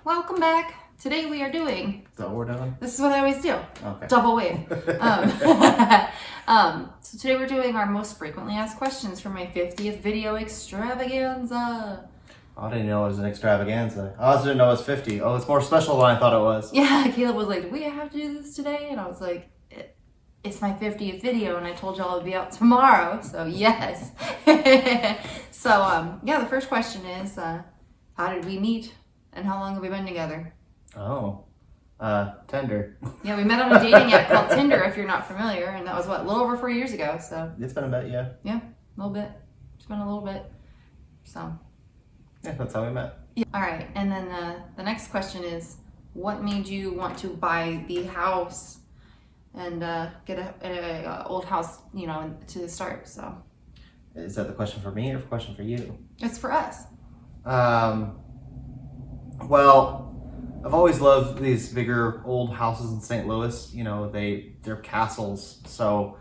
welcome back. Today we are doing... Is that what we're doing? This is what I always do. Okay. Double wave. So today we're doing our most frequently asked questions for my 50th video extravaganza. I didn't know it was an extravaganza. I also didn't know it was 50. Oh, it's more special than I thought it was. Yeah, Caleb was like, do we have to do this today? And I was like, it's my 50th video and I told y'all it'd be out tomorrow. So yes. So yeah, the first question is, how did we meet and how long have we been together? Oh, Tinder. Yeah, we met on a dating app called Tinder, if you're not familiar, and that was what, a little over 4 years ago. So It's been a bit, yeah. Yeah, a little bit. It's been a little bit. So Yeah, that's how we met. yeah. All right, and then the next question is, what made you want to buy the house and get a old house, you know, to start? So Is that the question for me or a question for you? it's for us. Well, I've always loved these bigger old houses in St. Louis. You know, they're castles. So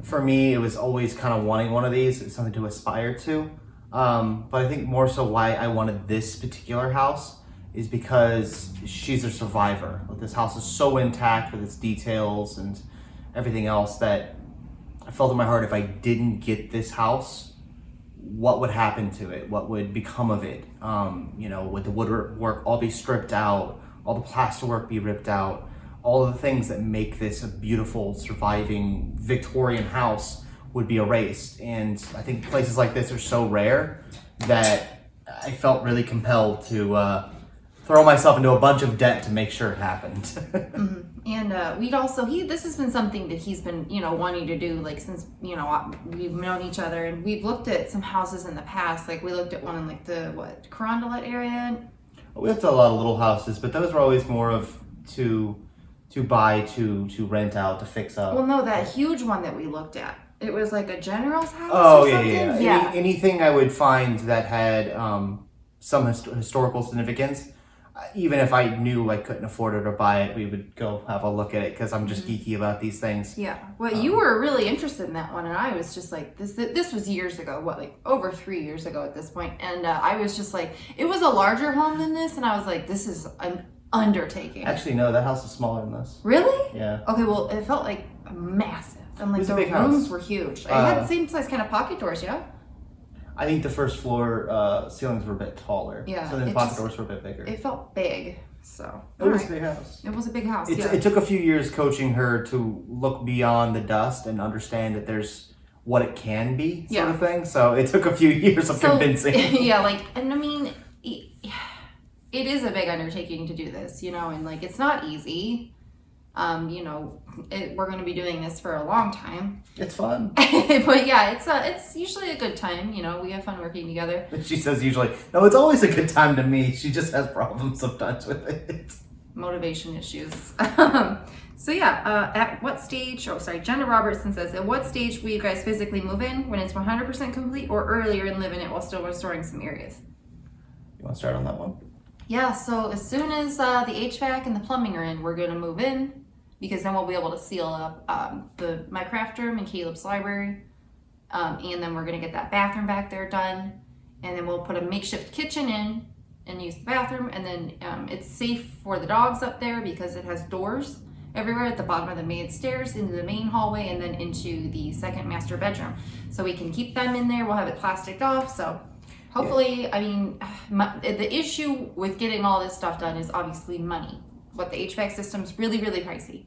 for me, it was always kind of wanting one of these. It's something to aspire to. But I think more so why I wanted this particular house is because she's a survivor. Like, this house is so intact with its details and everything else that I felt in my heart if I didn't get this house, what would happen to it? What would become of it? You know, would the woodwork all be stripped out? All the plasterwork be ripped out? All of the things that make this a beautiful, surviving Victorian house would be erased. And I think places like this are so rare that I felt really compelled to throw myself into a bunch of debt to make sure it happened. Mm-hmm. And we'd also, this has been something that he's been, you know, wanting to do, like, since, you know, we've known each other, and we've looked at some houses in the past. Like, we looked at one in, like, the, Carondelet area? We looked at a lot of little houses, but those were always more of to buy, to rent out, to fix up. Well, no, that huge one that we looked at. It was like a general's house Oh, or yeah, something? yeah. Anything I would find that had some historical significance, even if I knew I couldn't afford it or buy it, we would go have a look at it because I'm just geeky about these things. Yeah. Well, you were really interested in that one, and I was just like, this was years ago, over 3 years ago at this point, and I was just like, it was a larger home than this, and I was like, this is an undertaking. Actually, no, that house is smaller than this. Really? Yeah. Okay, well, it felt like massive, and like It was the a big rooms house. were huge. It had the same size kind of pocket doors, yeah? I think the first floor ceilings were a bit taller. Yeah, So then the it pocket just- doors were a bit bigger. It felt big, so. It was a Alright. big house. It was a big house, It, yeah. it took a few years coaching her to look beyond the dust and understand that there's what it can be, sort of thing. So it took a few years of convincing. Yeah, like, and I mean, it is a big undertaking to do this, you know, and like, it's not easy. You know, we're going to be doing this for a long time. It's fun. But yeah, it's usually a good time, you know, we have fun working together. She says usually, no, it's always a good time to me. She just has problems sometimes with it. Motivation issues. So yeah, at what stage, Jenna Robertson says, at what stage will you guys physically move in? When it's 100% complete, or earlier and live in it while still restoring some areas? You want to start on that one? Yeah, so as soon as the HVAC and the plumbing are in, we're going to move in, because then we'll be able to seal up my craft room and Caleb's library, and then we're going to get that bathroom back there done, and then we'll put a makeshift kitchen in and use the bathroom, and then it's safe for the dogs up there because it has doors everywhere at the bottom of the main stairs into the main hallway and then into the second master bedroom, so we can keep them in there. We'll have it plasticed off, so hopefully, yeah. I mean, the issue with getting all this stuff done is obviously money. But the HVAC system's really, really pricey.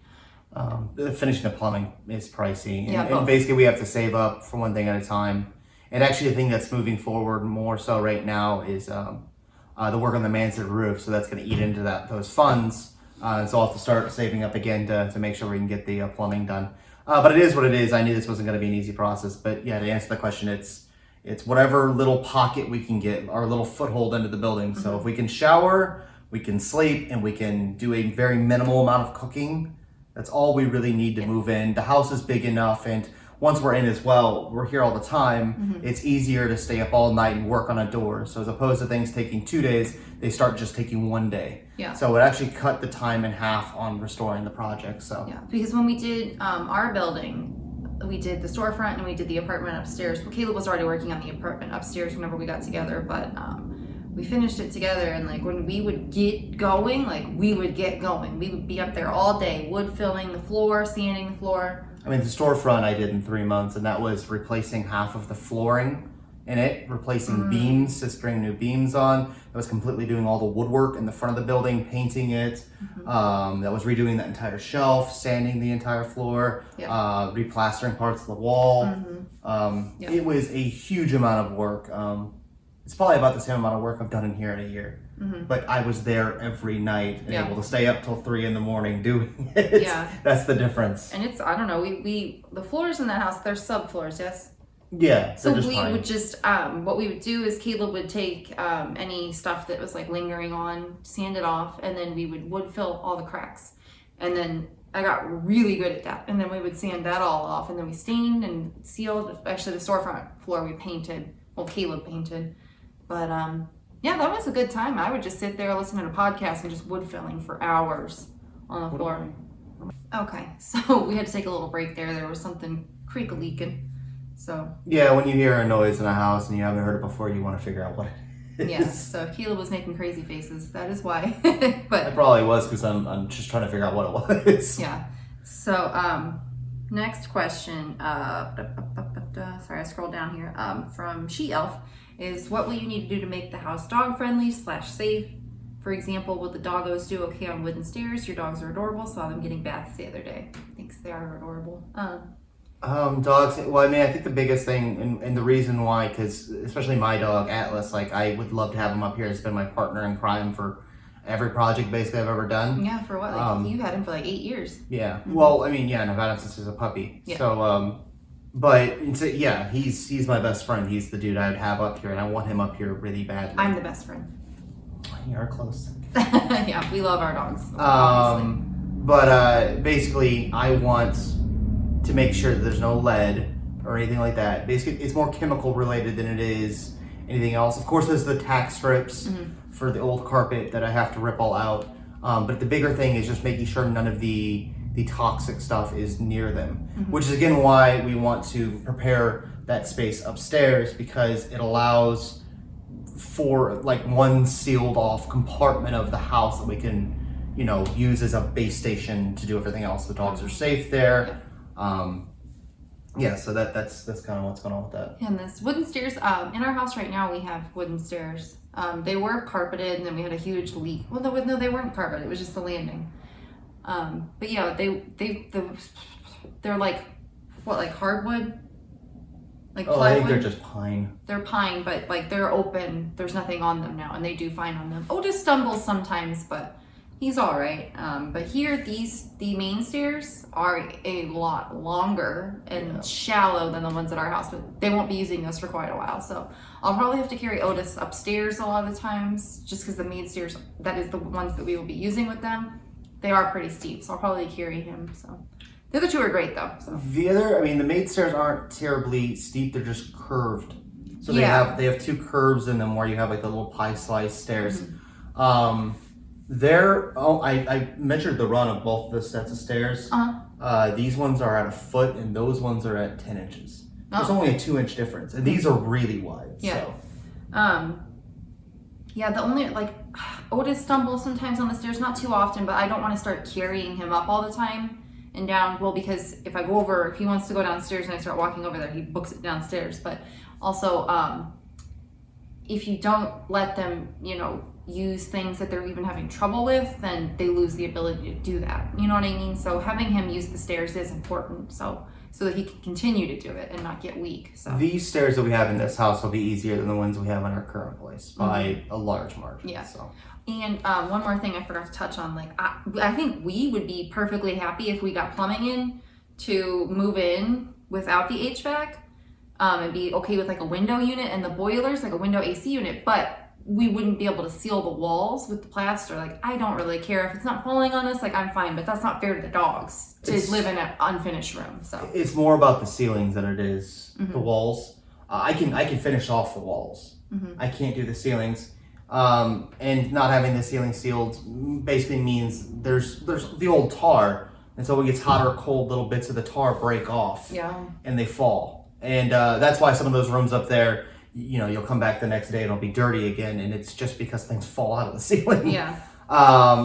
Finishing the plumbing is pricey. Yeah, and basically we have to save up for one thing at a time. And actually the thing that's moving forward more so right now is the work on the mansard roof. So that's going to eat into those funds. So I'll have to start saving up again to make sure we can get the plumbing done. But it is what it is. I knew this wasn't going to be an easy process. But yeah, to answer the question, it's whatever little pocket we can get, our little foothold into the building. So if we can shower, we can sleep, and we can do a very minimal amount of cooking, that's all we really need to move in. The house is big enough, and once we're in as well, we're here all the time. It's easier to stay up all night and work on a door. So as opposed to things taking 2 days, they start just taking 1 day. Yeah. So it actually cut the time in half on restoring the project. So yeah, because when we did our building, we did the storefront and we did the apartment upstairs. Well, Caleb was already working on the apartment upstairs whenever we got together, but we finished it together, and like when we would get going, we would be up there all day, wood filling the floor, sanding the floor. I mean, the storefront I did in 3 months, and that was replacing half of the flooring in it, replacing beams, just bringing new beams on. That was completely doing all the woodwork in the front of the building, painting it. That was redoing that entire shelf, sanding the entire floor, replastering parts of the wall. It was a huge amount of work. It's probably about the same amount of work I've done in here in a year. But I was there every night and able to stay up till 3 a.m. doing it. That's the difference. And it's, I don't know, the floors in that house, they're subfloors, yes? Yeah. So we would just, what we would do is Caleb would take any stuff that was like lingering on, sand it off, and then we would wood fill all the cracks. And then I got really good at that. And then we would sand that all off, and then we stained and sealed. Actually, the storefront floor we painted. Well, Caleb painted. But yeah, that was a good time. I would just sit there listening to podcasts and just wood filling for hours on the floor. Okay, so we had to take a little break there. There was something creak-a-leaking. So yeah, when you hear a noise in a house and you haven't heard it before, you want to figure out what it is. Yeah, so if Caleb was making crazy faces, that is why. But it probably was because I'm just trying to figure out what it was. Yeah. So next question. Sorry, I scrolled down here. From She Elf is, what will you need to do to make the house dog friendly / safe? For example, will the doggos do okay on wooden stairs? Your dogs are adorable. Saw them getting baths the other day. Thanks, they are adorable. Dogs, well, I mean, I think the biggest thing and the reason why, because especially my dog Atlas, like I would love to have him up here. He's been my partner in crime for every project basically I've ever done. Yeah, for what? Like you had him for like 8 years. Yeah. Well, I mean, yeah, and I've had him since he was a puppy. Yeah. So but yeah, he's my best friend. He's the dude I'd have up here, and I want him up here really badly. I'm the best friend. You are close. Yeah, we love our dogs. Obviously. But basically, I want to make sure that there's no lead or anything like that. Basically, it's more chemical related than it is anything else. Of course, there's the tack strips for the old carpet that I have to rip all out. But the bigger thing is just making sure none of the toxic stuff is near them, which is again why we want to prepare that space upstairs, because it allows for like one sealed off compartment of the house that we can, use as a base station to do everything else. The dogs are safe there. So that's kind of what's going on with that. And this wooden stairs, in our house right now, we have wooden stairs. They were carpeted, and then we had a huge leak. Well, no, they weren't carpeted. It was just the landing. But yeah, they're like, what, like hardwood? Like plywood? I think they're just pine. They're pine, but like they're open. There's nothing on them now, and they do fine on them. Otis stumbles sometimes, but he's all right. But here, the main stairs are a lot longer and shallow than the ones at our house, but they won't be using those for quite a while. So I'll probably have to carry Otis upstairs a lot of the times, just because the main stairs, that is the ones that we will be using with them, they are pretty steep. So I'll probably carry him. So the other two are great though. So the main stairs aren't terribly steep. They're just curved. So they have 2 curves in them where you have like the little pie slice stairs. I measured the run of both the sets of stairs. These ones are at 1 foot and those ones are at 10 inches. There's only a 2-inch difference, and these are really wide. Yeah. So. The only, like, Otis stumbles sometimes on the stairs, not too often, but I don't want to start carrying him up all the time and down. Well, because if I go over, if he wants to go downstairs and I start walking over there, he books it downstairs. But also, if you don't let them, use things that they're even having trouble with, then they lose the ability to do that. You know what I mean? So having him use the stairs is important, so that he can continue to do it and not get weak. So these stairs that we have in this house will be easier than the ones we have in our current place by a large margin. Yeah. So. And one more thing I forgot to touch on, like I think we would be perfectly happy if we got plumbing in to move in without the HVAC, and be okay with like a window unit and the boilers, like a window AC unit, but we wouldn't be able to seal the walls with the plaster. Like, I don't really care if it's not falling on us, like I'm fine, but that's not fair to the dogs to live in an unfinished room. So it's more about the ceilings than it is the walls. I can finish off the walls. I can't do the ceilings. And not having the ceiling sealed basically means there's the old tar, and so when it gets hot or cold, little bits of the tar break off and they fall. And that's why some of those rooms up there, you'll come back the next day and it'll be dirty again, and it's just because things fall out of the ceiling. Yeah.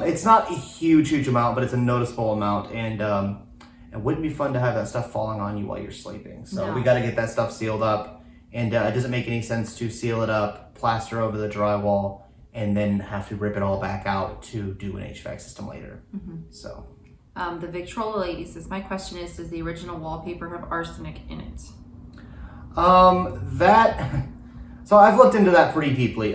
It's not a huge amount, but it's a noticeable amount, and it wouldn't be fun to have that stuff falling on you while you're sleeping. So we got to get that stuff sealed up, and it doesn't make any sense to seal it up, plaster over the drywall, and then have to rip it all back out to do an HVAC system later. So. The Victrola lady says, my question is, does the original wallpaper have arsenic in it? So I've looked into that pretty deeply.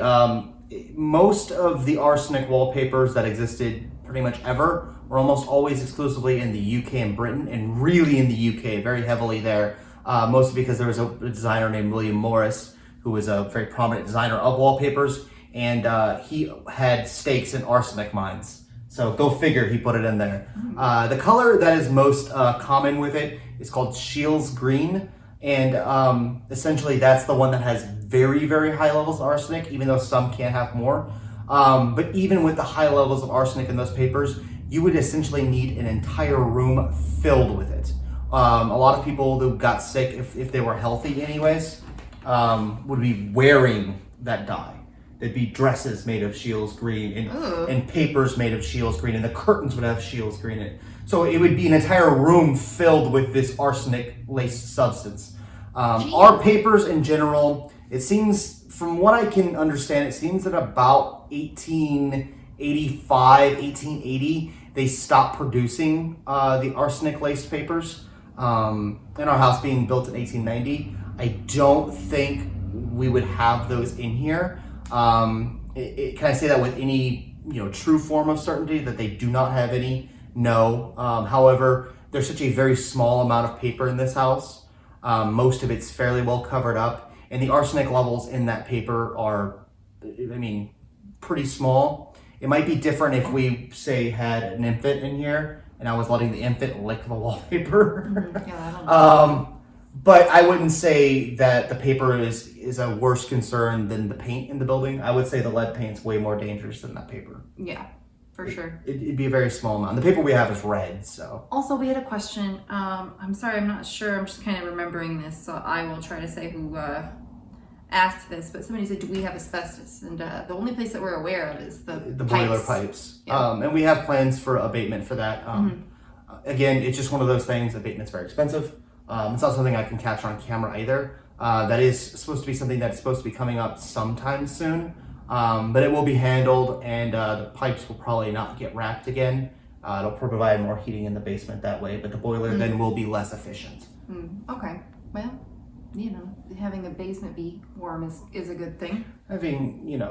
Most of the arsenic wallpapers that existed pretty much ever were almost always exclusively in the UK and Britain, and really in the UK, very heavily there. Mostly because there was a designer named William Morris, who was a very prominent designer of wallpapers, and he had stakes in arsenic mines. So go figure, he put it in there. The color that is most common with it is called Scheele's green, and essentially that's the one that has very high levels of arsenic, even though some can have more. But even with the high levels of arsenic in those papers, you would essentially need an entire room filled with it. A lot of people who got sick, if they were healthy anyways, would be wearing that dye. There'd be dresses made of Scheele's green and papers made of Scheele's green, and the curtains would have Scheele's green in it. So it would be an entire room filled with this arsenic-laced substance. Our papers in general, it seems, from what I can understand, it seems that about 1885, 1880, they stopped producing the arsenic-laced papers. In our house being built in 1890, I don't think we would have those in here. Can I say that with any true form of certainty that they do not have any? No. However, there's such a very small amount of paper in this house. Most of it's fairly well covered up, and the arsenic levels in that paper are, pretty small. It might be different if we, say, had an infant in here and I was letting the infant lick the wallpaper. Yeah, I don't know. But I wouldn't say that the paper is a worse concern than the paint in the building. I would say the lead paint's way more dangerous than that paper. Yeah, for sure. It'd be a very small amount. The paper we have is red, so. Also, we had a question. I'm sorry, I'm not sure. I'm just kind of remembering this, so I will try to say who asked this. But somebody said, do we have asbestos? And the only place that we're aware of is the boiler pipes. Yeah. And we have plans for abatement for that. Again, it's just one of those things. Abatement's very expensive. It's not something I can capture on camera either. That is supposed to be something that's supposed to be coming up sometime soon. But it will be handled, and the pipes will probably not get wrapped again. It'll provide more heating in the basement that way, but the boiler then will be less efficient. Okay. Well, having a basement be warm is a good thing. Having,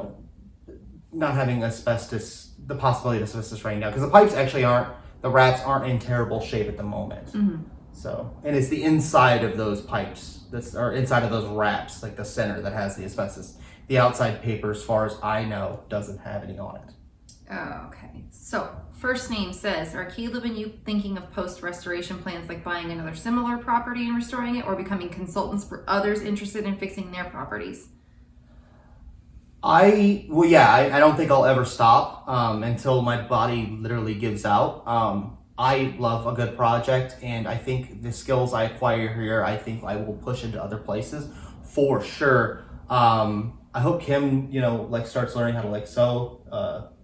not having asbestos, the possibility of asbestos right now, because the pipes actually the wraps aren't in terrible shape at the moment. So, and it's the inside of those pipes, or inside of those wraps, like the center that has the asbestos. The outside paper, as far as I know, doesn't have any on it. Okay, so first name says, are Caleb and you thinking of post-restoration plans like buying another similar property and restoring it, or becoming consultants for others interested in fixing their properties? I don't think I'll ever stop until my body literally gives out. I love a good project, and I think the skills I acquire here, I think I will push into other places for sure. I hope Kim, starts learning how to sew,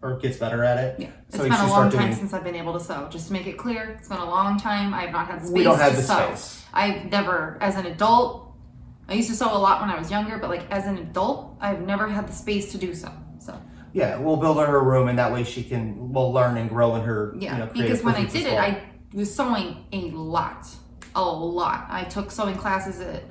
or gets better at it. Yeah, it's so been a long time since I've been able to sew. Just to make it clear, it's been a long time. I've not had space to sew. We don't have the space. I've never, as an adult, I used to sew a lot when I was younger, but as an adult, I've never had the space to do so. So. Yeah, we'll build her a room, and that way will learn and grow in her. Because when I did it, I was sewing a lot. I took sewing classes at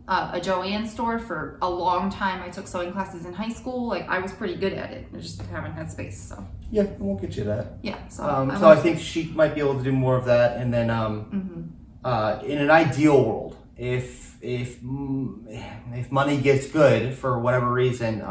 a Joanne store for a long time. I took sewing classes in high school. I was pretty good at it. I just haven't had space. So yeah, we'll get you that. Yeah. So I think she might be able to do more of that, and then in an ideal world, if money gets good for whatever reason,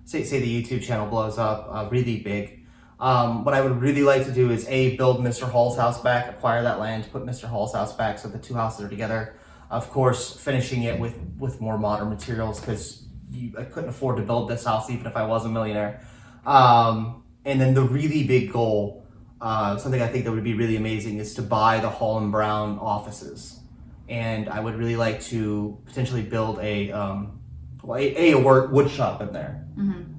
say the YouTube channel blows up really big. What I would really like to do is build Mr. Hall's house back, acquire that land, put Mr. Hall's house back so the two houses are together. Of course, finishing it with more modern materials, because I couldn't afford to build this house even if I was a millionaire. And then the really big goal, something I think that would be really amazing, is to buy the Hall and Brown offices. and I would really like to potentially build a wood shop in there.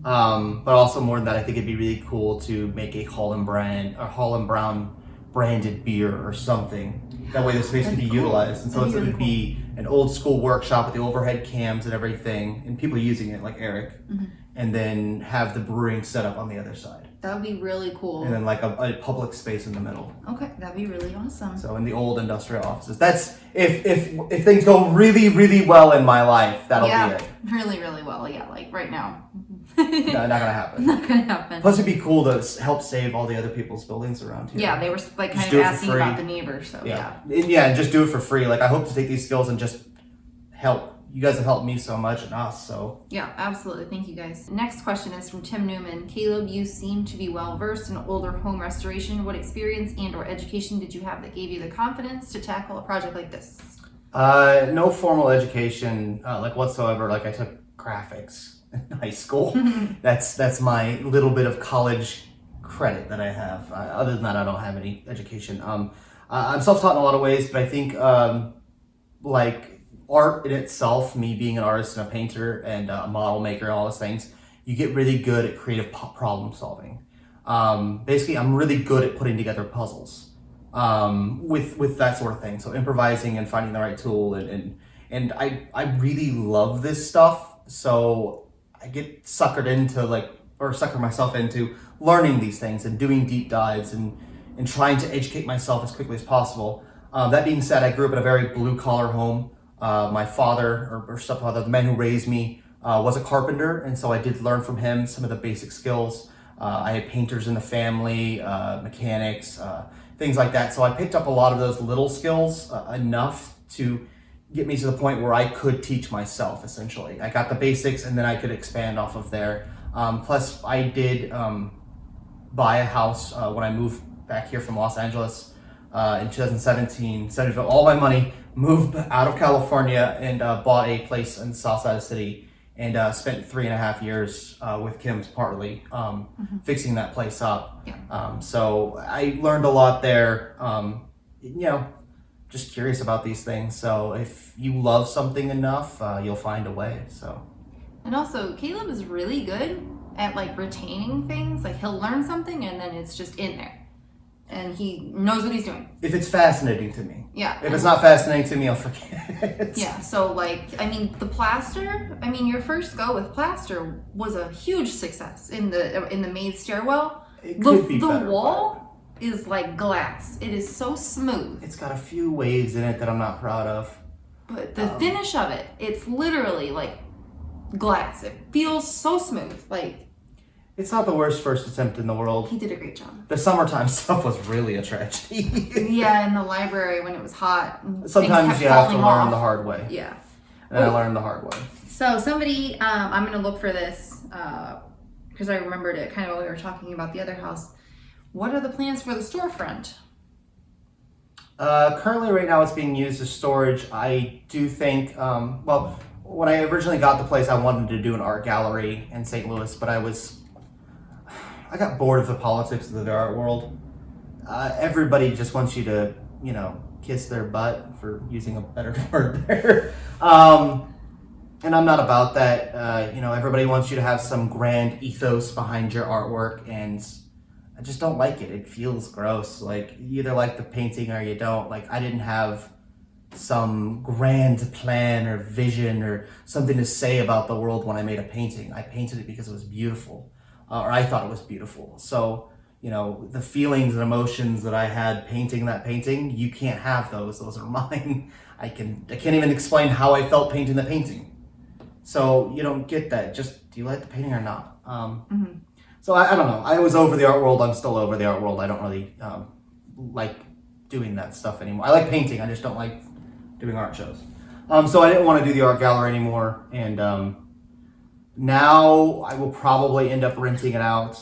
But also more than that, I think it'd be really cool to make a Holland Brown branded beer or something. That way the space could be utilized. And so it would be an old school workshop with the overhead cams and everything, and people using it like Eric, and then have the brewing set up on the other side. That would be really cool. And then like a public space in the middle. Okay, that'd be really awesome. So in the old industrial offices. That's if things go really, really well in my life, that'll be it. Really, really well. Yeah, like right now. No, not gonna happen. Not gonna happen. Plus, it'd be cool to help save all the other people's buildings around here. Yeah, they were like Just kind do of it for asking free. about the neighbors, so yeah. And just do it for free. Like I hope to take these skills and just help. You guys have helped me so much and us, so. Yeah, absolutely. Thank you guys. Next question is from Tim Newman. Caleb, you seem to be well versed in older home restoration. What experience and or education did you have that gave you the confidence to tackle a project like this? No formal education, like whatsoever. Like I took graphics in high school. That's my little bit of college credit that I have. Other than that, I don't have any education. I'm self-taught in a lot of ways, but I think like art in itself, me being an artist and a painter and a model maker and all those things, you get really good at creative problem solving. Basically, I'm really good at putting together puzzles with that sort of thing. So improvising and finding the right tool and I really love this stuff. So I get suckered myself into learning these things and doing deep dives and trying to educate myself as quickly as possible. That being said, I grew up in a very blue collar home. My father or stepfather, the man who raised me, was a carpenter, and so I did learn from him some of the basic skills. I had painters in the family, mechanics, things like that. So I picked up a lot of those little skills enough to get me to the point where I could teach myself, essentially. I got the basics, and then I could expand off of there. Plus, I did buy a house when I moved back here from Los Angeles in 2017. Saved all my money, moved out of California, and bought a place in the south side of the city, and spent 3.5 years with Kim's partly fixing that place up. Yeah. So I learned a lot there. Just curious about these things. So if you love something enough, you'll find a way. So. And also, Caleb is really good at like retaining things. Like he'll learn something and then it's just in there. And he knows what he's doing. If it's fascinating to me. Yeah. If it's not fascinating to me, I'll forget it. Yeah, so like, I mean, the plaster, I mean, your first go with plaster was a huge success in the maid stairwell. It could be better. The wall is like glass. It is so smooth. It's got a few waves in it that I'm not proud of. But the finish of it, it's literally like glass. It feels so smooth. Like, it's not the worst first attempt in the world. he did a great job. The summertime stuff was really a tragedy. Yeah, in the library when it was hot. Sometimes you have to learn the hard way. Yeah. And I learned the hard way. So somebody, I'm going to look for this because I remembered it kind of when we were talking about the other house. What are the plans for the storefront? Currently, right now, it's being used as storage. I do think, when I originally got the place, I wanted to do an art gallery in St. Louis, but I got bored of the politics of the art world. Everybody just wants you to, kiss their butt, for using a better word there. And I'm not about that. Everybody wants you to have some grand ethos behind your artwork, and I just don't like it. It feels gross. Like, you either like the painting or you don't. Like, I didn't have some grand plan or vision or something to say about the world when I made a painting. I painted it because it was beautiful, or I thought it was beautiful. So, the feelings and emotions that I had painting that painting, you can't have those. Those are mine. I can't even explain how I felt painting the painting. So you don't get that. Just, do you like the painting or not? So I don't know. I was over the art world. I'm still over the art world. I don't really like doing that stuff anymore. I like painting. I just don't like doing art shows. So I didn't want to do the art gallery anymore. And now I will probably end up renting it out.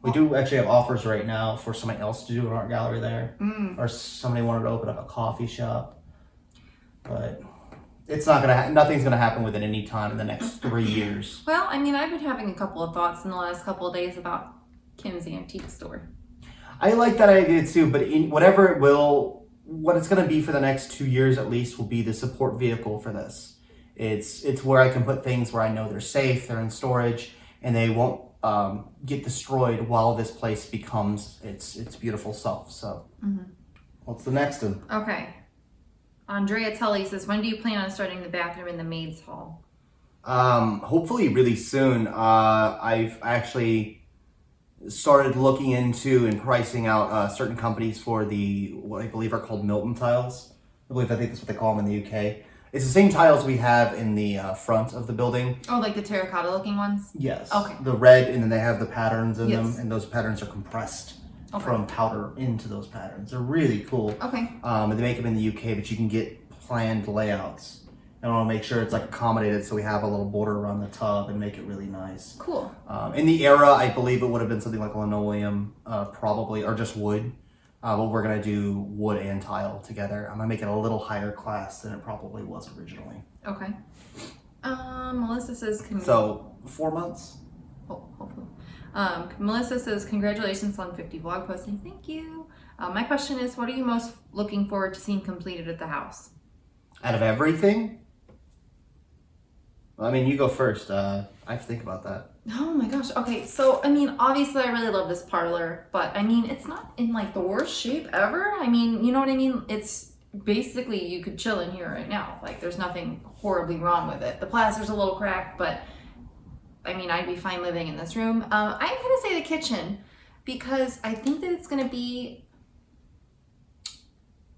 We do actually have offers right now for somebody else to do an art gallery there. Or somebody wanted to open up a coffee shop. But it's not nothing's gonna happen within any time in the next 3 years. Well, I mean, I've been having a couple of thoughts in the last couple of days about Kim's antique store. I like that idea too, but whatever it will what it's going to be for the next 2 years at least will be the support vehicle for this. It's where I can put things where I know they're safe, they're in storage, and they won't get destroyed while this place becomes its beautiful self. So, what's the next one? Okay. Andrea Tully says, when do you plan on starting the bathroom in the maid's hall? Hopefully really soon. I've actually started looking into and pricing out certain companies for what I believe are called Milton tiles. I think that's what they call them in the UK. It's the same tiles we have in the front of the building. Oh, like the terracotta looking ones? Yes. Okay. The red, and then they have the patterns in Yes. them, and those patterns are compressed Okay. from powder into those patterns. They're really cool. Okay. And they make them in the UK, but you can get planned layouts. And I want to make sure it's like accommodated, so we have a little border around the tub and make it really nice. Cool. In the era, I believe it would have been something like linoleum, probably, or just wood. But we're gonna do wood and tile together. I'm gonna make it a little higher class than it probably was originally. Okay. Melissa says, So 4 months. hopefully. Melissa says, congratulations on 50 vlog posting. Thank you. My question is, what are you most looking forward to seeing completed at the house? Out of everything, I mean, you go first. I have to think about that. Oh my gosh. Okay, so I mean, obviously I really love this parlor, but I mean, it's not in like the worst shape ever. I mean, you know what I mean? It's basically, you could chill in here right now. Like, there's nothing horribly wrong with it. The plaster's a little cracked, but I mean, I'd be fine living in this room. I'm gonna say the kitchen, because I think that it's gonna be,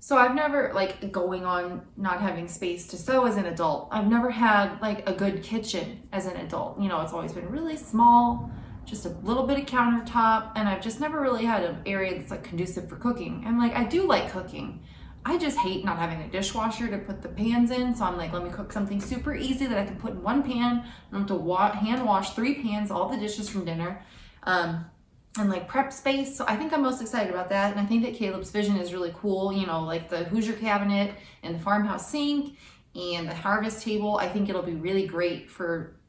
so I've never, like, going on not having space to sew as an adult, I've never had like a good kitchen as an adult. You know, it's always been really small, just a little bit of countertop, and I've just never really had an area that's like conducive for cooking. And like, I do like cooking. I just hate not having a dishwasher to put the pans in. So I'm like, let me cook something super easy that I can put in one pan. I don't have to hand wash 3 pans, all the dishes from dinner. And like prep space. So I think I'm most excited about that. And I think that Caleb's vision is really cool. You know, like the Hoosier cabinet and the farmhouse sink and the harvest table. I think it'll be really great for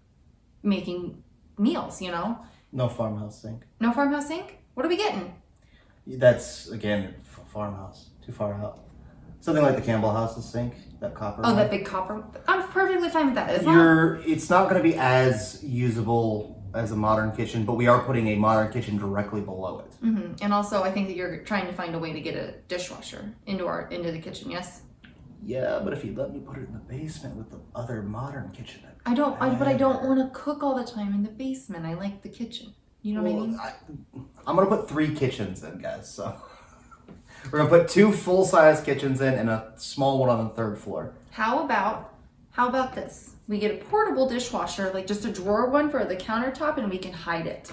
making meals, you know? No farmhouse sink. No farmhouse sink? What are we getting? That's, again, farmhouse. Too far out. Something like the Campbell House's sink, that copper. Oh, one. that big copper. I'm perfectly fine with that. It's not going to be as usable as a modern kitchen, but we are putting a modern kitchen directly below it. Mm-hmm. And also, I think that you're trying to find a way to get a dishwasher into the kitchen. Yes. Yeah, but if you let me put it in the basement with the other modern kitchen, but I don't want to cook all the time in the basement. I like the kitchen. You know what I mean? I'm gonna put 3 kitchens in, guys. So we're gonna put 2 full-size kitchens in and a small one on the 3rd floor. How about this? We get a portable dishwasher, like just a drawer one for the countertop, and we can hide it.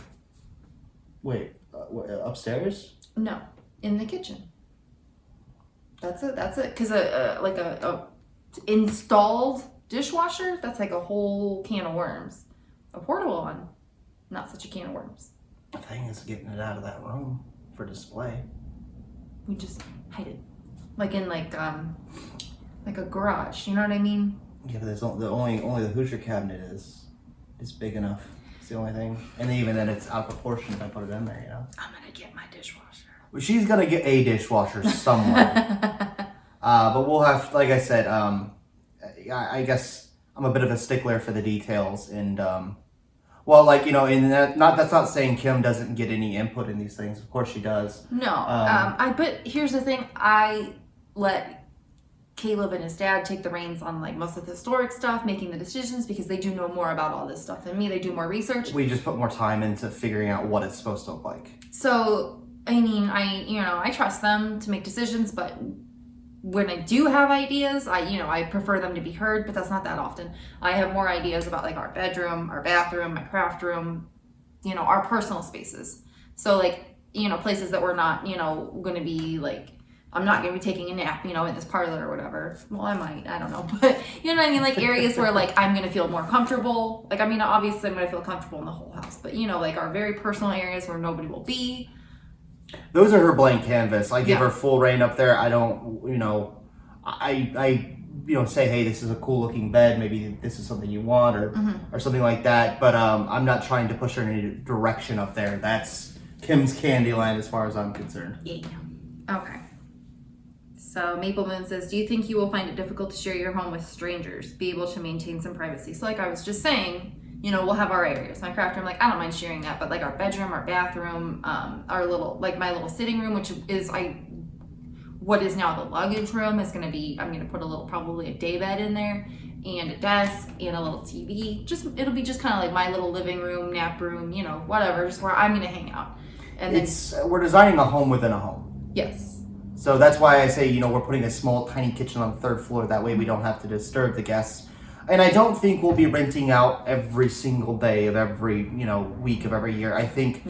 Wait, upstairs? No, in the kitchen. That's it. Because a installed dishwasher, that's like a whole can of worms. A portable one, not such a can of worms. The thing is getting it out of that room for display. We just hide it, like in like a garage. You know what I mean? Yeah, but there's only the Hoosier cabinet is big enough. It's the only thing, and even then it's out of proportion if I put it in there. You know. I'm gonna get my dishwasher. Well, she's gonna get a dishwasher somewhere. But we'll have, like I said, I guess I'm a bit of a stickler for the details, and well, like, you know, in that, that's not saying Kim doesn't get any input in these things. Of course she does. No, but here's the thing. I let Caleb and his dad take the reins on like most of the historic stuff, making the decisions, because they do know more about all this stuff than me. They do more research. We just put more time into figuring out what it's supposed to look like. So, I mean, I trust them to make decisions, but when I do have ideas, I prefer them to be heard, but that's not that often. I have more ideas about like our bedroom, our bathroom, my craft room, our personal spaces. So like, places that we're not, going to be like, I'm not going to be taking a nap, in this parlor or whatever. Well, I might, I don't know. But you know what I mean? Like areas where like I'm going to feel more comfortable. Like, I mean, obviously I'm going to feel comfortable in the whole house, but like our very personal areas where nobody will be. Those are her blank canvas. I give her full reign up there. I don't, I say, hey, this is a cool looking bed. Maybe this is something you want or something like that. But I'm not trying to push her in any direction up there. That's Kim's Candyland as far as I'm concerned. Yeah. Okay. So Maple Moon says, do you think you will find it difficult to share your home with strangers? Be able to maintain some privacy. So like I was just saying, you know, we'll have our areas. My craft room, like I don't mind sharing that, but like our bedroom, our bathroom, our little, like my little sitting room, which is what is now the luggage room is gonna be, I'm gonna put probably a day bed in there and a desk and a little TV. It'll be just kind of like my little living room, nap room, you know, whatever, just where I'm gonna hang out. And we're designing a home within a home. Yes. So that's why I say, you know, we're putting a small, tiny kitchen on the 3rd floor. That way we don't have to disturb the guests. And I don't think we'll be renting out every single day of every, you know, week of every year. I think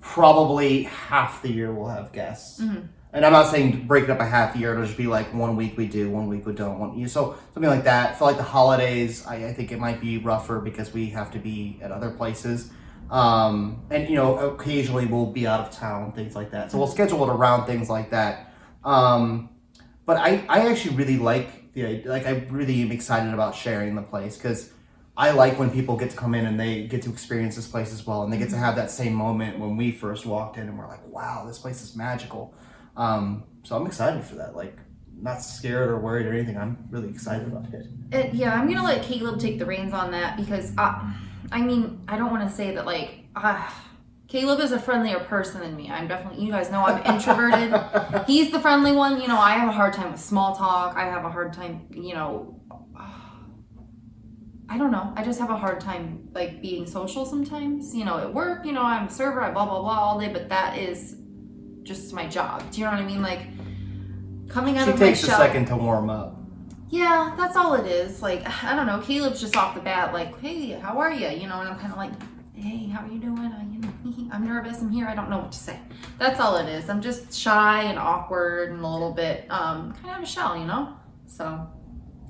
probably half the year we'll have guests. Mm-hmm. And I'm not saying break it up a half year. It'll just be like 1 week we do, 1 week we don't. So something like that. For like the holidays, I think it might be rougher because we have to be at other places. And, you know, occasionally we'll be out of town, things like that. So we'll schedule it around things like that. But I actually really like I really am excited about sharing the place because I like when people get to come in and they get to experience this place as well. And they get to have that same moment when we first walked in and we're like, wow, this place is magical. So I'm excited for that. Like, not scared or worried or anything. I'm really excited about it. Yeah, I'm going to let Caleb take the reins on that because, I mean, I don't want to say that, like, Caleb is a friendlier person than me. I'm definitely, you guys know I'm introverted. He's the friendly one. You know, I have a hard time with small talk. I have a hard time, you know, I don't know. I just have a hard time, like, being social sometimes. You know, at work, you know, I'm a server, I blah, blah, blah all day, but that is just my job. Do you know what I mean? Like, coming out of my shell. She takes a second to warm up. Yeah, that's all it is. Like, I don't know. Caleb's just off the bat, like, hey, how are you? You know, and I'm kind of like, hey, how are you doing? I'm nervous. I'm here. I don't know what to say. That's all it is. I'm just shy and awkward and a little bit kind of a shell, you know? So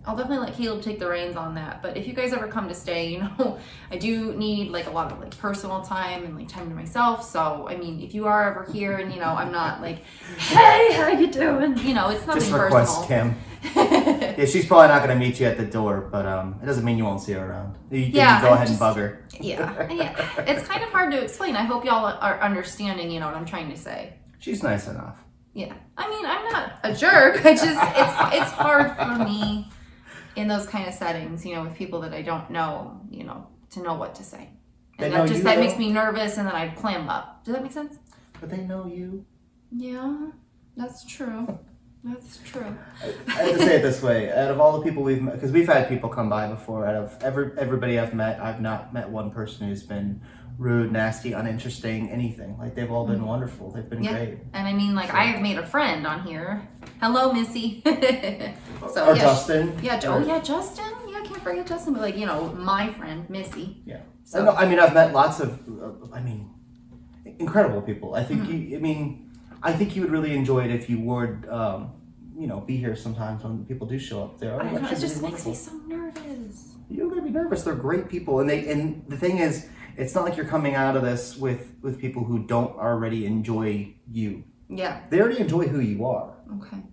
I'll definitely let Caleb take the reins on that. But if you guys ever come to stay, you know, I do need like a lot of like personal time and like time to myself. So, I mean, if you are ever here and, you know, I'm not like, hey, how you doing? You know, it's nothing just personal. Request Kim. Yeah, she's probably not going to meet you at the door, but it doesn't mean you won't see her around. You can go ahead and bug her. Yeah. It's kind of hard to explain. I hope y'all are understanding, you know, what I'm trying to say. She's nice enough. Yeah. I mean, I'm not a jerk. I just, it's hard for me in those kind of settings, you know, with people that I don't know, you know, to know what to say. And that makes me nervous and then I clam up. Does that make sense? But they know you. Yeah, that's true. That's true. I have to say it this way. Out of all the people we've met, because we've had people come by before, out of everybody I've met, I've not met one person who's been rude, nasty, uninteresting, anything. Like, they've all been wonderful. They've been great. And I mean, like, I have made a friend on here. Hello, Missy. Or Justin. Yeah, Justin. Yeah, I can't forget Justin, but like, you know, my friend, Missy. Yeah. So I mean, I've met lots of, incredible people. I think I think you would really enjoy it if you would, you know, be here sometimes when people do show up there. It just makes me so nervous. You're gonna be nervous. They're great people, and the thing is, it's not like you're coming out of this with people who don't already enjoy you. Yeah. They already enjoy who you are. Okay.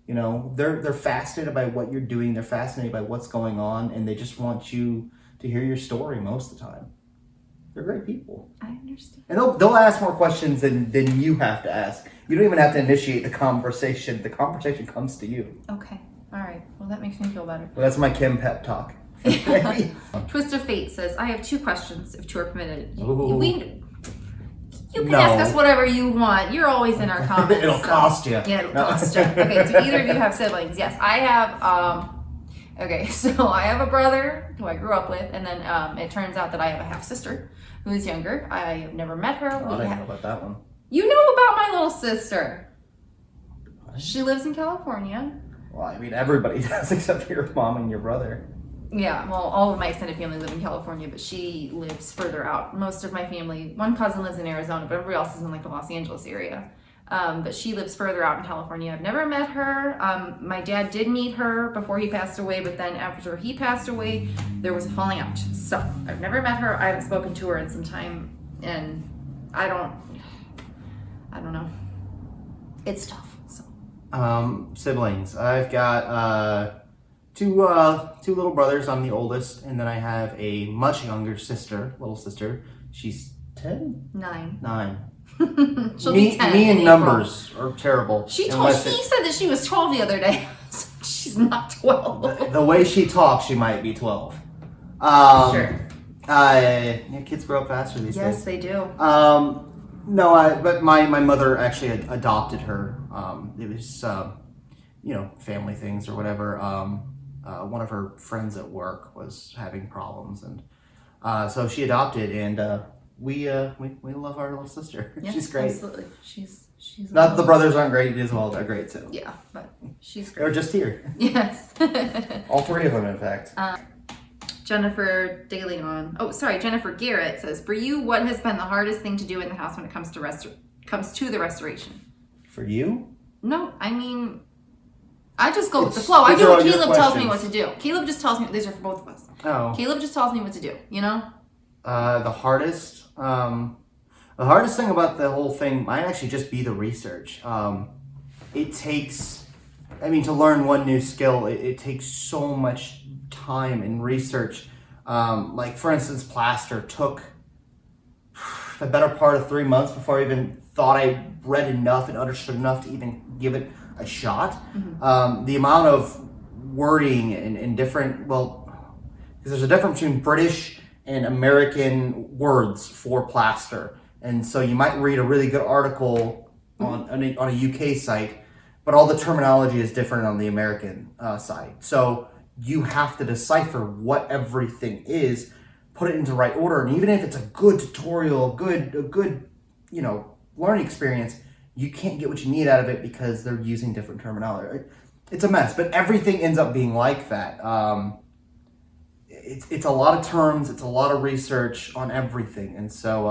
You know, they're fascinated by what you're doing. They're fascinated by what's going on, and they just want you to hear your story most of the time. They're great people. I understand. And they'll ask more questions than you have to ask. You don't even have to initiate the conversation. The conversation comes to you. Okay. All right. Well, that makes me feel better. Well, that's my Kim pep talk. Twist of Fate says, I have 2 questions, if 2 are permitted. You can ask us whatever you want. You're always in our comments. It'll cost you. Yeah, it'll cost you. Okay, do either of you have siblings? Yes, I have, okay, so I have a brother who I grew up with, and then it turns out that I have a half-sister who is younger. I have never met her. I didn't know about that one. You know about my little sister. What? She lives in California. Well, I mean, everybody does except for your mom and your brother. Yeah, well, all of my extended family live in California, but she lives further out. Most of my family, one cousin lives in Arizona, but everybody else is in like the Los Angeles area. But she lives further out in California. I've never met her. My dad did meet her before he passed away, but then after he passed away, there was a falling out. So I've never met her. I haven't spoken to her in some time, and I don't know. It's tough. So. Siblings. I've got two little brothers. I'm the oldest, and then I have a much younger little sister. She's 10? 9. 9. She'll be 10 Me in and April. Numbers are terrible. She said that she was 12 the other day. She's not 12. The way she talks, she might be 12. Sure. Kids grow up faster these days. Yes, they do. No, but my mother actually adopted her. It was, family things or whatever. One of her friends at work was having problems, and so she adopted, and we love our little sister. Yes, She's great. Absolutely. She's Not that the brothers aren't great as well. They're great too. Yeah, but she's They're great. just here. Yes. All three of them, in fact. Jennifer Garrett says, for you, what has been the hardest thing to do in the house when it comes to the restoration? For you? No, I mean, I just go with the flow. I do what Caleb tells me what to do. Caleb just tells me, these are for both of us. Oh. Caleb just tells me what to do, you know? The hardest thing about the whole thing might actually just be the research. It takes, to learn one new skill, it takes so much time and research. Like for instance, plaster took the better part of 3 months before I even thought I read enough and understood enough to even give it a shot. Mm-hmm. The amount of wording and different, because there's a difference between British and American words for plaster. And so you might read a really good article on a UK site, but all the terminology is different on the American side. So you have to decipher what everything is, put it into the right order, and even if it's a good tutorial, a good learning experience, you can't get what you need out of it because they're using different terminology. It's a mess, but everything ends up being like that. It's a lot of terms, it's a lot of research on everything, and so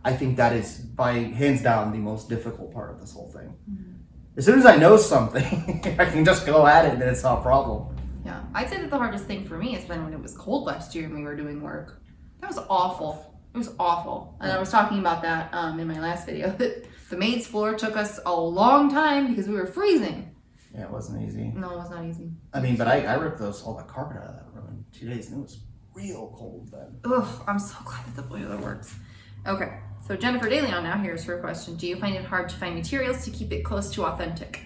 I think that is by hands down the most difficult part of this whole thing. Mm-hmm. As soon as I know something, I can just go at it and then it's not a problem. Yeah, I'd say that the hardest thing for me has been when it was cold last year and we were doing work. That was awful. It was awful. And I was talking about that in my last video. The maid's floor took us a long time because we were freezing. Yeah, it wasn't easy. No, it was not easy. But I ripped all the carpet out of that room in 2 days and it was real cold then. Ugh, I'm so glad that the boiler works. Okay, so Jennifer DeLeon now, here's her question. Do you find it hard to find materials to keep it close to authentic?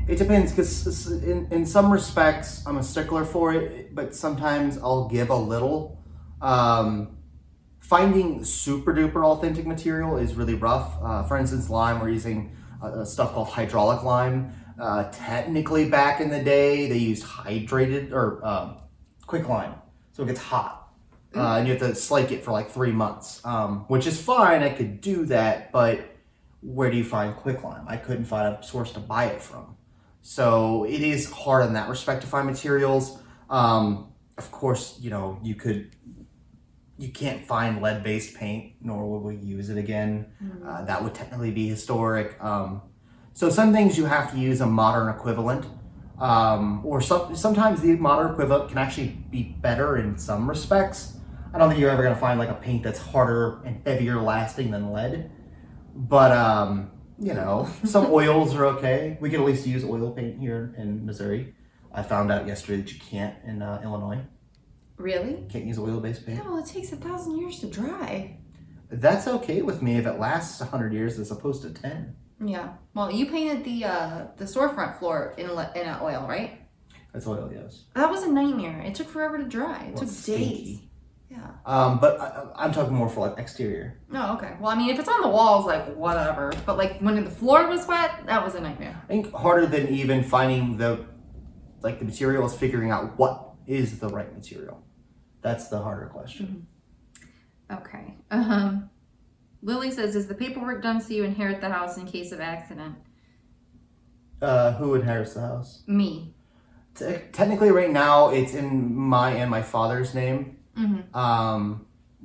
It depends, because in some respects I'm a stickler for it, but sometimes I'll give a little. Finding super duper authentic material is really rough. For instance, lime, we're using stuff called hydraulic lime. Technically back in the day they used hydrated or quick lime, so it gets hot. And you have to slake it for like 3 months, which is fine, I could do that, but where do you find quick lime? I couldn't find a source to buy it from. So it is hard in that respect to find materials. Of course, you can't find lead-based paint, nor will we use it again. Mm-hmm. That would technically be historic. So some things you have to use a modern equivalent, or sometimes the modern equivalent can actually be better in some respects. I don't think you're ever going to find like a paint that's harder and heavier lasting than lead, but some oils are okay. We can at least use oil paint here in Missouri. I found out yesterday that you can't in Illinois. Really? Can't use oil-based paint. No, it takes 1,000 years to dry. That's okay with me if it lasts 100 years as opposed to 10. Yeah. Well, you painted the storefront floor in oil, right? That's oil, yes. That was a nightmare. It took forever to dry. It took days. Yeah. But I'm talking more for like exterior. Oh, okay. Well, if it's on the walls, like whatever. But like when the floor was wet, that was a nightmare. I think harder than even finding the material is figuring out what is the right material. That's the harder question. Mm-hmm. Okay. Lily says, is the paperwork done so you inherit the house in case of accident? Who inherits the house? Me. Technically right now it's in my and my father's name. Mm-hmm.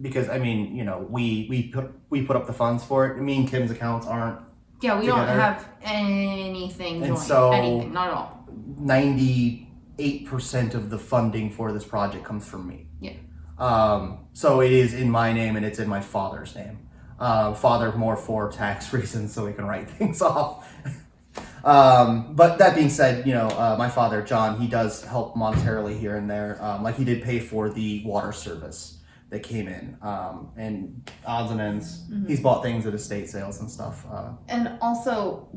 Because we put up the funds for it. Me and Kim's accounts aren't. Yeah, we together. Don't have anything and joint. So anything, not at all. 98% of the funding for this project comes from me. Yeah. So it is in my name and it's in my father's name. Father more for tax reasons so we can write things off. But that being said, my father, John, he does help monetarily here and there. Like he did pay for the water service that came in, and odds and ends. He's bought things at estate sales and stuff. And also,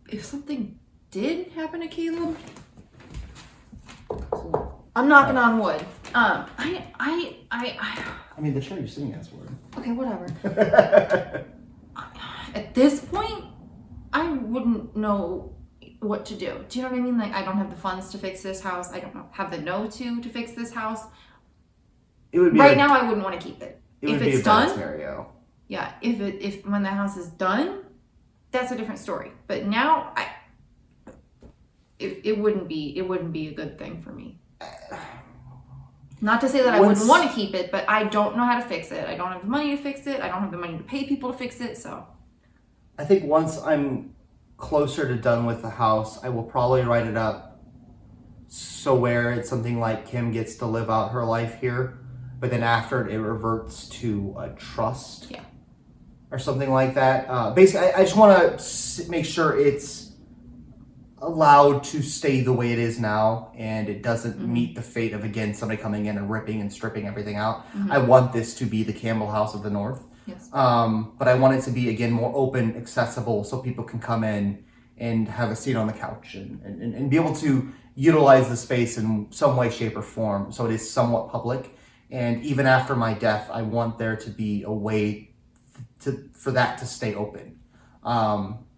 if something did happen to Caleb, I'm knocking on wood. I mean, the chair you're sitting in is wood. Okay, whatever. At this point, I wouldn't know what to do. Do you know what I mean? Like, I don't have the funds to fix this house. I don't have the to fix this house. It would be right now. I wouldn't want to keep it. If it's done, scenario. Yeah. If when the house is done, that's a different story. But now, it wouldn't be a good thing for me. Not to say that I wouldn't want to keep it, but I don't know how to fix it. I don't have the money to fix it. I don't have the money to pay people to fix it. So, I think once I'm closer to done with the house, I will probably write it up so where it's something like Kim gets to live out her life here, but then after it reverts to a trust, or something like that. Basically, I just want to make sure it's allowed to stay the way it is now, and it doesn't meet the fate of, again, somebody coming in and ripping and stripping everything out. I want this to be the Campbell House of the North. Yes. But I want it to be, again, more open, accessible, so people can come in and have a seat on the couch and be able to utilize the space in some way, shape, or form, so it is somewhat public. And even after my death, I want there to be a way for that to stay open.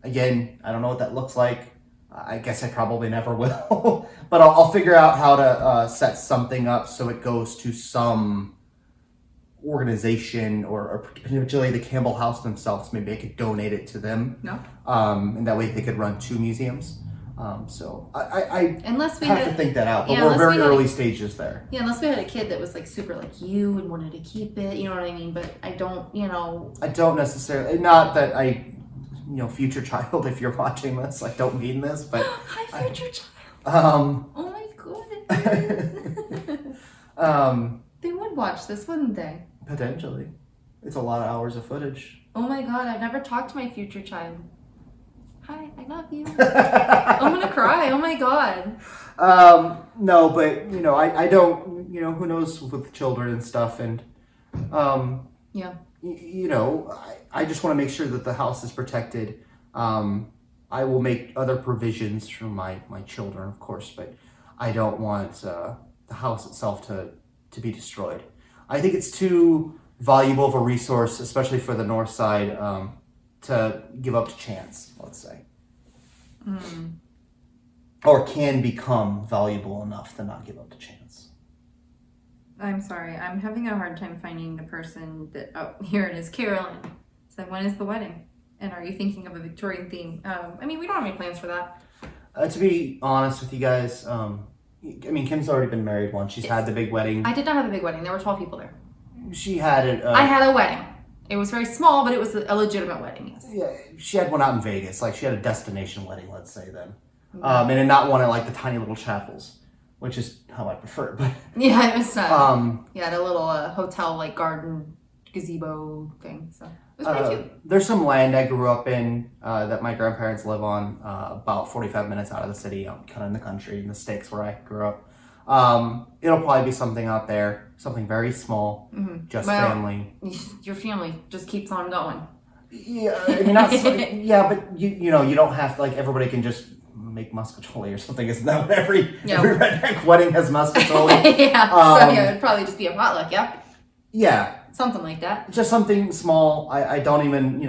Again, I don't know what that looks like. I guess I probably never will, but I'll figure out how to set something up so it goes to some organization or potentially the Campbell House themselves. Maybe I could donate it to them. No. And that way they could run 2 museums. So I unless we have to think that out, but we're very early stages there. Yeah, unless we had a kid that was like super like you and wanted to keep it, you know what I mean? But I don't, I don't necessarily, not that future child, if you're watching this, I don't mean this, but hi, future child. Oh my goodness. They would watch this, wouldn't they? Potentially. It's a lot of hours of footage. Oh my god, I've never talked to my future child. Hi, I love you. I'm gonna cry. Oh my god. No, but I don't. Who knows with children and stuff, and yeah. I just want to make sure that the house is protected. I will make other provisions for my children, of course, but I don't want the house itself to be destroyed. I think it's too valuable of a resource, especially for the north side, to give up to chance, let's say. Or can become valuable enough to not give up to chance. I'm sorry, I'm having a hard time finding the person that, here it is, Carolyn. So when is the wedding? And are you thinking of a Victorian theme? We don't have any plans for that. To be honest with you guys, Kim's already been married once. She's had the big wedding. I did not have a big wedding. There were 12 people there. She had it. I had a wedding. It was very small, but it was a legitimate wedding, yes. Yeah, she had one out in Vegas. Like, she had a destination wedding, let's say, then. And not one at, like, the tiny little chapels, which is how I prefer it. But yeah, it was yeah, the little hotel, like, garden gazebo thing, so it was pretty cute. There's some land I grew up in that my grandparents live on, about 45 minutes out of the city, kind of in the country, in the sticks where I grew up. It'll probably be something out there, something very small, just family. Your family just keeps on going. Yeah, yeah, but you don't have to, like, everybody can just make muscatoli or something. Isn't that what every redneck wedding has muscatoli? Yeah, it'd probably just be a potluck, yeah? Yeah. Something like that. Just something small. I don't even,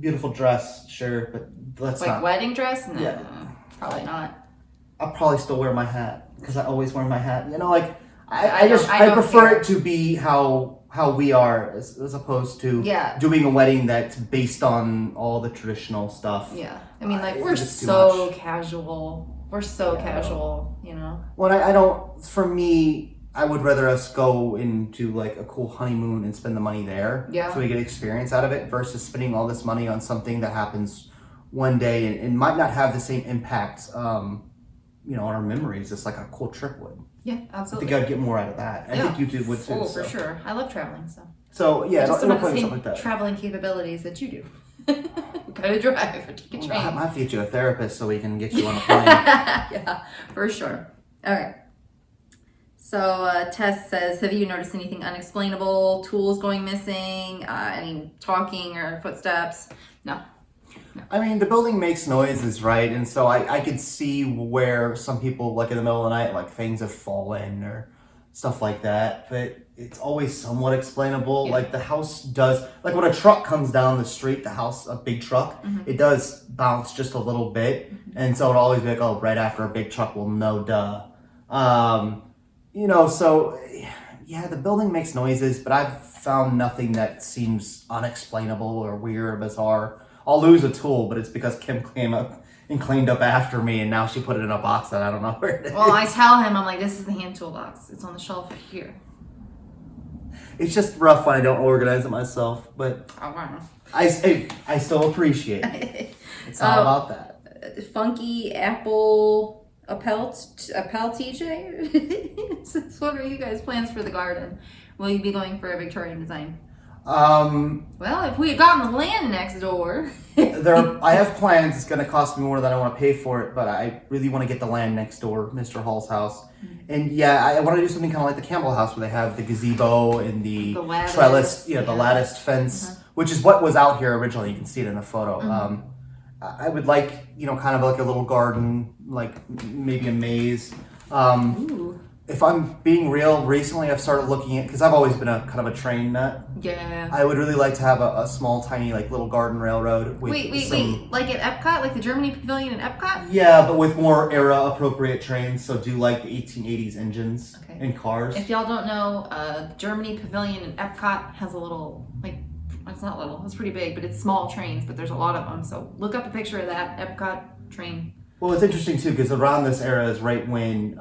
beautiful dress, sure, but let's not. Like wedding dress? No, yeah. Probably not. I'll probably still wear my hat, because I always wear my hat. I prefer it to be how we are, as opposed to doing a wedding that's based on all the traditional stuff. Yeah. We're so casual. We're so casual, Well, I don't, for me, I would rather us go into, like, a cool honeymoon and spend the money there. Yeah. So we get experience out of it, versus spending all this money on something that happens one day and might not have the same impact, on our memories. It's like a cool trip would. Yeah, absolutely. I think I'd get more out of that. I think you would too. Oh, for sure. I love traveling, so. So, yeah, I just don't have the same like that. traveling capabilities that you do. Gotta drive or take a train. I might have to get you a therapist so we can get you on a plane. Yeah, for sure. All right. So Tess says, have you noticed anything unexplainable? Tools going missing? Any talking or footsteps? No. I mean, the building makes noises, right? And so I could see where some people, like in the middle of the night, like things have fallen or stuff like that. But it's always somewhat explainable. Yeah. Like the house does, like when a truck comes down the street, the house, a big truck, it does bounce just a little bit. And so it'll always be like, oh, right after a big truck, well, no, duh. So yeah, the building makes noises, but I've found nothing that seems unexplainable or weird or bizarre. I'll lose a tool, but it's because Kim came up and cleaned up after me, and now she put it in a box that I don't know where it is. Well, I tell him, I'm like, this is the hand tool box. It's on the shelf here. It's just rough when I don't organize it myself, but Oh, wow. I still appreciate it. It's not about that. Funky apple appel TJ. Says, what are you guys' plans for the garden? Will you be going for a Victorian design? Well, if we had gotten the land next door. I have plans. It's going to cost me more than I want to pay for it, but I really want to get the land next door, Mr. Hall's house. And yeah, I want to do something kind of like the Campbell house where they have the gazebo and the lattice, trellis, the latticed fence, which is what was out here originally. You can see it in the photo. I would like, kind of like a little garden, like maybe a maze. Ooh. If I'm being real, recently I've started looking at, because I've always been a kind of a train nut. Yeah. I would really like to have a small, tiny, like little garden railroad. With Wait. Like at Epcot? Like the Germany Pavilion at Epcot? Yeah, but with more era appropriate trains. So do like the 1880s engines and cars. If y'all don't know, Germany Pavilion in Epcot has a little, it's not little, it's pretty big, but it's small trains, but there's a lot of them. So look up a picture of that Epcot train. Well, it's interesting too, because around this era is right when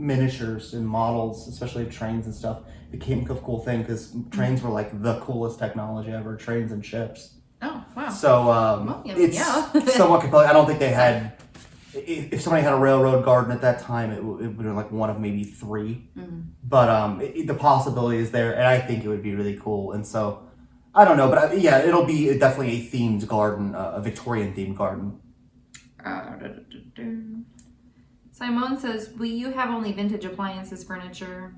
miniatures and models, especially of trains and stuff, became a cool thing, because trains were like the coolest technology ever, trains and ships. Oh, wow. So it's somewhat compelling. I don't think they had, if somebody had a railroad garden at that time, it would be like one of maybe three. But the possibility is there, and I think it would be really cool. And so, I don't know, but it'll be definitely a themed garden, a Victorian themed garden. Simone says, will you have only vintage appliances, furniture?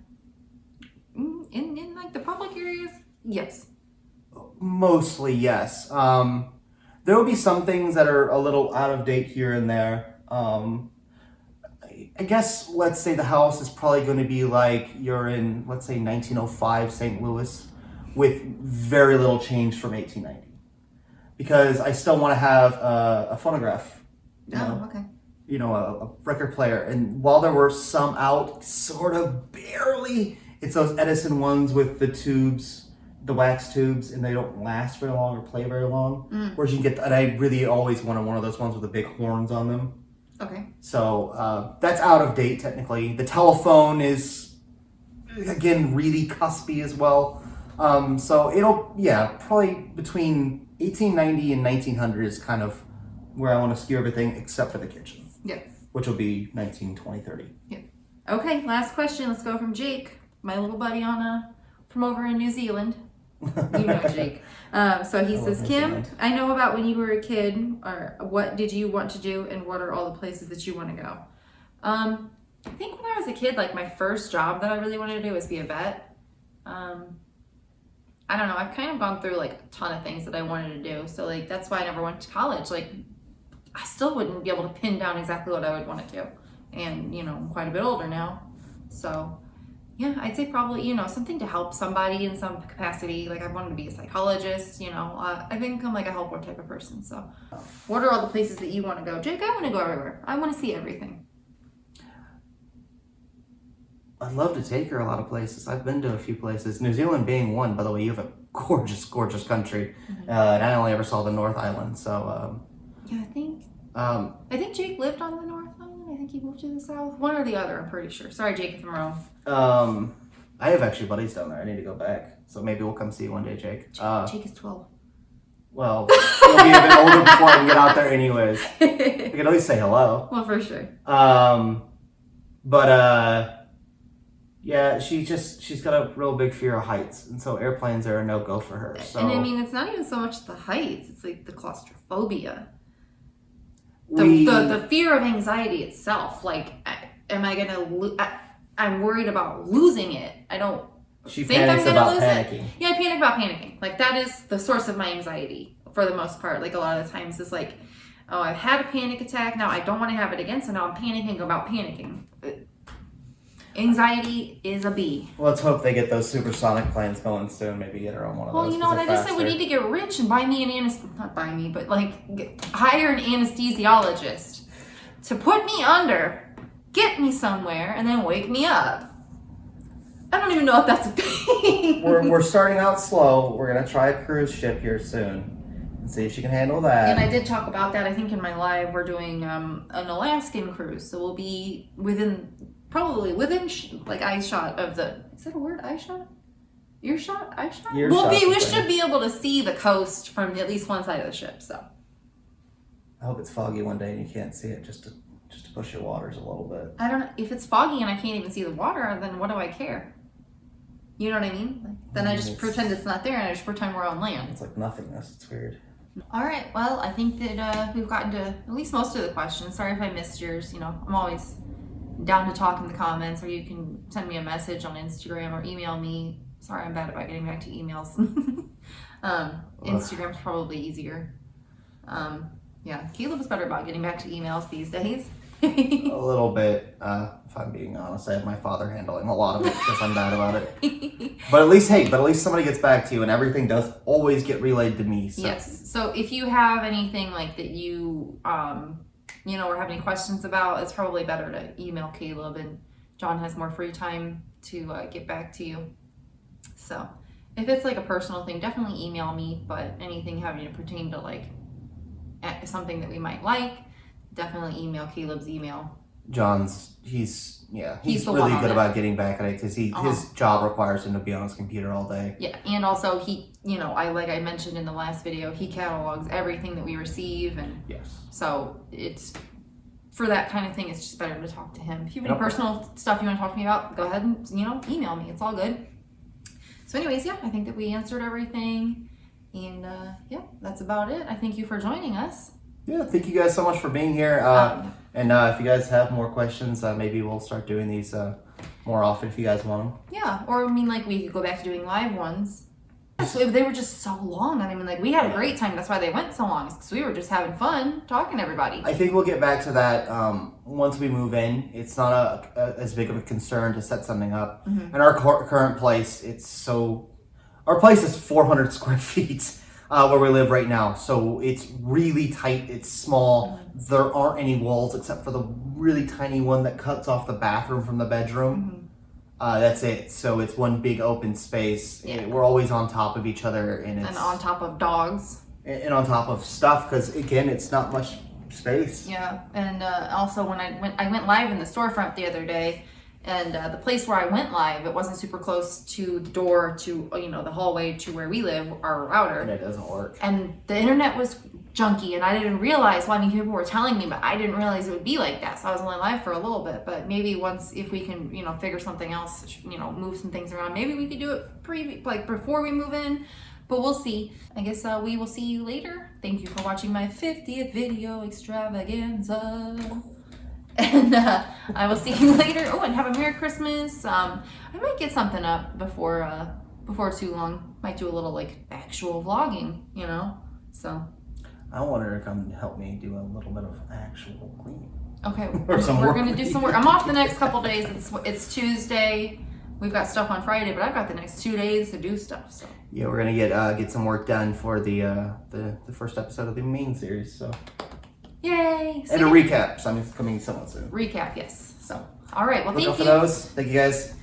In like the public areas? Yes. Mostly, yes. There will be some things that are a little out of date here and there. I guess, let's say the house is probably going to be like you're in, let's say, 1905 St. Louis with very little change from 1890. Because I still want to have a phonograph. Okay. A record player. And while there were some out, sort of barely, it's those Edison ones with the tubes, the wax tubes, and they don't last very long or play very long. Whereas you can get, and I really always wanted one of those ones with the big horns on them. Okay. So that's out of date technically. The telephone is, again, really cuspy as well. So it'll, probably between 1890 and 1900 is kind of where I want to skew everything except for the kitchen. Yeah. Which will be 1920, 30. Yeah. Okay, last question. Let's go from Jake, my little buddy from over in New Zealand. You know Jake. So he says, Kim, I know about when you were a kid, or what did you want to do, and what are all the places that you want to go? I think when I was a kid, like my first job that I really wanted to do was be a vet. I don't know. I've kind of gone through like a ton of things that I wanted to do. So like that's why I never went to college. Like I still wouldn't be able to pin down exactly what I would want to do. And, I'm quite a bit older now. So, yeah, I'd say probably, something to help somebody in some capacity. Like, I wanted to be a psychologist, I think I'm like a helper type of person. So, what are all the places that you want to go? Jake, I want to go everywhere. I want to see everything. I'd love to take her a lot of places. I've been to a few places. New Zealand being one, by the way. You have a gorgeous, gorgeous country. And I only ever saw the North Island, so... Yeah, I think Jake lived on the North Island. I think he moved to the South. One or the other, I'm pretty sure. Sorry, Jake, if I'm wrong. I have actually buddies down there. I need to go back. So maybe we'll come see you one day, Jake. Jake is 12. Well, you'll be a bit older before I can get out there anyways. I can at least say hello. Well, for sure. Yeah, she's got a real big fear of heights. And so airplanes are a no-go for her. So. And I mean, it's not even so much the heights. It's like the claustrophobia. The fear of anxiety itself. Like, am I going to I'm worried about losing it. I don't She think I'm panics gonna about lose panicking. it. Yeah, I panic about panicking. Like that is the source of my anxiety for the most part. Like a lot of the times it's like, oh, I've had a panic attack. Now I don't want to have it again. So now I'm panicking about panicking. Anxiety is a B. Well, let's hope they get those supersonic planes going soon. Maybe get her on one of those. Well, you know what? I just said we need to get rich and buy me an not buy me, but like hire an anesthesiologist to put me under, get me somewhere, and then wake me up. I don't even know if that's a thing. We're starting out slow. We're gonna try a cruise ship here soon and see if she can handle that. And I did talk about that. I think in my live we're doing an Alaskan cruise, so we'll be probably within like eye shot of the. Is that a word? Eye shot? Ear shot? Eye shot? We should be able to see the coast from at least one side of the ship. So. I hope it's foggy one day and you can't see it just to push your waters a little bit. I don't know if it's foggy and I can't even see the water. Then what do I care? You know what I mean? Like, then I just pretend it's not there and I just pretend we're on land. It's like nothingness. It's weird. All right. Well, I think that we've gotten to at least most of the questions. Sorry if I missed yours. You know, I'm always down to talk in the comments, or you can send me a message on Instagram or email me. Sorry, I'm bad about getting back to emails. Instagram's probably easier. Yeah, Caleb's better about getting back to emails these days. A little bit, if I'm being honest. I have my father handling a lot of it because I'm bad about it. But at least somebody gets back to you, and everything does always get relayed to me. So. Yes. So if you have anything like that you or have any questions about, it's probably better to email Caleb, and John has more free time to get back to you. So if it's like a personal thing, definitely email me, but anything having to pertain to like something that we might like, definitely email Caleb's email. John's, he's really good about getting back at it because his job requires him to be on his computer all day. Yeah, and also he, I mentioned in the last video, he catalogs everything that we receive, and so it's for that kind of thing. It's just better to talk to him. If you have any personal stuff you want to talk to me about, go ahead and email me. It's all good. So, anyways, I think that we answered everything, and that's about it. I thank you for joining us. Yeah, thank you guys so much for being here. And if you guys have more questions, maybe we'll start doing these more often if you guys want them. Yeah, or we could go back to doing live ones. So they were just so long. We had a great time. That's why they went so long. Because we were just having fun talking to everybody. I think we'll get back to that once we move in. It's not as big of a concern to set something up. Mm-hmm. In our current place, our place is 400 square feet. Where we live right now, so it's really tight. It's small. Mm-hmm. There aren't any walls except for the really tiny one that cuts off the bathroom from the bedroom. Mm-hmm. That's it. So it's one big open space. Yeah. We're always on top of each other, and on top of dogs, and on top of stuff because again, it's not much space. Yeah, and also when I went live in the storefront the other day. And the place where I went live, it wasn't super close to the door to, the hallway to where we live, our router. And it doesn't work. And the internet was junky, and I didn't realize, people were telling me, but I didn't realize it would be like that. So I was only live for a little bit, but maybe if we can, figure something else, move some things around, maybe we could do it before we move in, but we'll see. I guess we will see you later. Thank you for watching my 50th video extravaganza. And I will see you later. Oh, and have a Merry Christmas. I might get something up before too long. Might do a little actual vlogging, So I want her to come help me do a little bit of actual cleaning. Okay, we're gonna do some work. I'm off the next couple days. It's Tuesday. We've got stuff on Friday, but I've got the next 2 days to do stuff. So yeah, we're gonna get some work done for the first episode of the main series. So. Yay! And a recap. So I'm coming somewhat soon. Recap, yes. So, all right. Well, Look thank out you. for those. Thank you guys.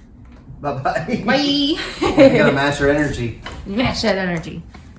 Bye-bye. Bye. You gotta match your energy. Match that energy.